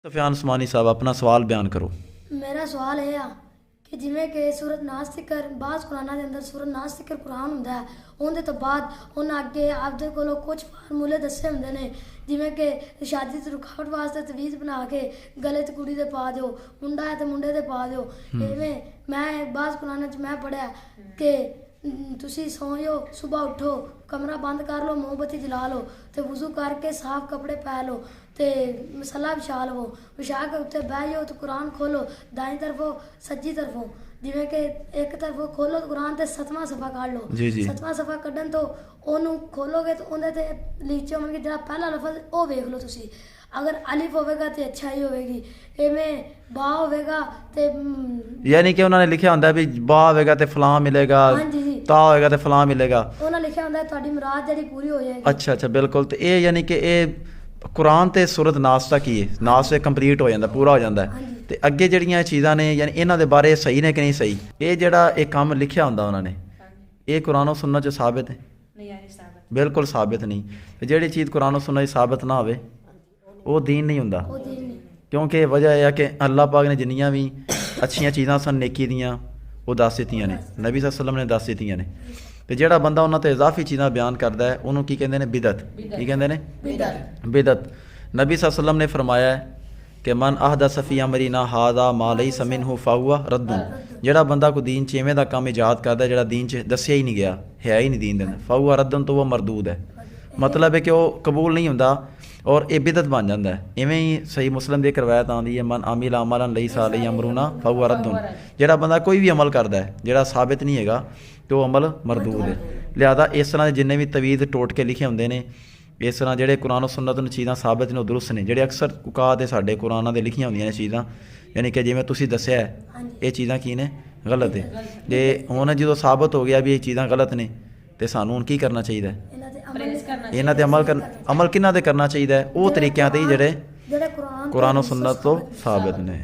सफियान उस्मानी साहब अपना सवाल बयान करो। मेरा सवाल ਇਹ ਆ ਕਿ ਜਿਵੇਂ ਕਿ ਸੂਰਤ ਨਾਸ ਤਿਕਰ ਬਾਜ਼ ਕੁਰਾਨਾਂ ਦੇ ਅੰਦਰ ਸੂਰਤ ਨਾਸ ਤਿਕਰ ਕੁਰਾਨ ਹੁੰਦਾ ਹੈ, ਉਹਦੇ ਤੋਂ ਬਾਅਦ ਉਹਨਾਂ ਅੱਗੇ ਆਪਦੇ ਕੋਲੋਂ ਕੁਝ ਫਾਰਮੂਲੇ ਦੱਸੇ ਹੁੰਦੇ ਨੇ, ਜਿਵੇਂ ਕਿ ਸ਼ਾਦੀ ਤੋਂ ਰੁਕਾਵਟ ਵਾਸਤੇ ਤਵੀਜ਼ ਬਣਾ ਕੇ ਗਲੇ 'ਚ ਕੁੜੀ ਦੇ ਪਾ ਦਿਓ, ਮੁੰਡਾ ਹੈ ਤਾਂ ਮੁੰਡੇ ਦੇ ਪਾ ਦਿਓ। ਇਵੇਂ ਮੈਂ ਬਾਜ਼ ਕੁਰਾਨਾਂ 'ਚ ਮੈਂ ਪੜ੍ਹਿਆ ਕਿ ਤੁਸੀਂ ਸੌਂ ਜਾਓ, ਸੁਬਾਹ ਉੱਠੋ, ਕਮਰਾ ਬੰਦ ਕਰ ਲਓ, ਮੋਮਬੱਤੀ ਜਲਾ ਲਓ ਤੇ ਵਜ਼ੂ ਕਰਕੇ ਸਾਫ਼ ਕੱਪੜੇ ਪਾ ਲਓ ਤੇ ਮਸਲਾ ਵਿਛਾ ਲਵੋ, ਵਿਛਾ ਕੇ ਉੱਤੇ ਬਹਿ ਜਾਓ ਤੇ ਕੁਰਾਨ ਖੋਲੋ ਦਾਈ ਤਰਫੋਂ ਸੱਜੀ ਤਰਫੋਂ, ਜਿਵੇਂ ਕਿ ਇੱਕ ਤਰਫੋਂ ਖੋਲੋ ਕੁਰਾਨ ਤੇ 7ਵਾਂ ਸਫਾ ਕੱਢ ਲਓ। 7ਵਾਂ ਸਫਾ ਕੱਢਣ ਤੋਂ ਉਹਨੂੰ ਖੋਲੋਗੇ ਤਾਂ ਉਹਦੇ ਤੇ ਨੀਚੇ ਹੋਣਗੇ ਜਿਹੜਾ ਪਹਿਲਾ ਲਫ਼ਜ਼ ਉਹ ਵੇਖ ਲਓ ਤੁਸੀਂ, अगर अलिफ होगा तो अच्छा ही होगी, इवें बा होगा तो यानी कि उन्होंने लिखा होंगे भी बा होगा तो फलां मिलेगा, ता होगा तो फलां मिलेगा, उन्होंने लिखा होंगे ਤੁਹਾਡੀ मुराद ਜਿਹੜੀ पूरी हो जाएगी। अच्छा अच्छा बिल्कुल। तो ये यानी कि ये कुरान ते सूरत नास तक ही है, नास से कंप्लीट हो जाता, पूरा हो जाता है। तो अगे जड़ियाँ चीज़ां ने यानी इन्हां दे बारे सही ने कि नहीं सही, ये जड़ा एक काम लिखा होंदा उन्होंने ये कुरान और सुन्नत च साबित है? बिल्कुल साबित नहीं। तो जिहड़ी चीज़ कुरान और सुन्नत च साबित ना होवे वो दीन नहीं होंदा, क्योंकि वजह यह है कि अल्लाह पाक ने जिन्नियां भी अच्छियां चीज़ां सन नेकी दियां वो दस दित्तियां ने, नबी सल्लल्लाहु अलैहि वसल्लम ने दस दित्तियां ने। तो जिहड़ा बंदा उन्हां ते इजाफी चीज़ां बयान करता है उन्होंने की कहते हैं बिदत, की कहते हैं बिदत। नबी सल्लल्लाहु अलैहि वसल्लम ने फरमाया है कि मन अहदस फी अमरिना हादा मा लैसा मिनहु फहुवा रद्दुन, जिहड़ा बंदा कोई दीन च इवें दा काम ईजाद करदा जिहड़ा दीन च दस्सिया ही नहीं गया, है ही नहीं दीन दे अंदर, फहुवा रद्दुन, तो वह मरदूद है, मतलब है कि वह कबूल नहीं होंदा और ये बिदत बन जाता है। इवें ही सही मुस्लिम की एक रवायत आती है मन आमिल अमलन लैसा अलैहि अमरुना फहुवा रद्दुन, जिहड़ा बंदा कोई भी अमल करता है जिहड़ा साबित नहीं हैगा तो अमल मरदूद है। लिहाजा इस तरह जिन्ने भी तवीज़ टोट के लिखे होंगे ने, इस तरह जिहड़े कुरान और सुन्नत नूं चीज़ां साबित ने दुरुस्त ने, जिहड़े अक्सर कुकात साडे कुरानां दे लिखियां होंदियां ने चीज़ां, यानी कि जिवें तुसीं दस्सिआ ये चीज़ां की ने गलत है। जे हुण जदों साबित हो गया भी ये चीज़ां गलत ने तो सानूं हुण की करना चाहिए? इन्हां ते अमल किन्हां ते करना चाहिए? वो तरीक़िਆਂ ते जिहड़े कुरान और सुन्नत तो साबित ने।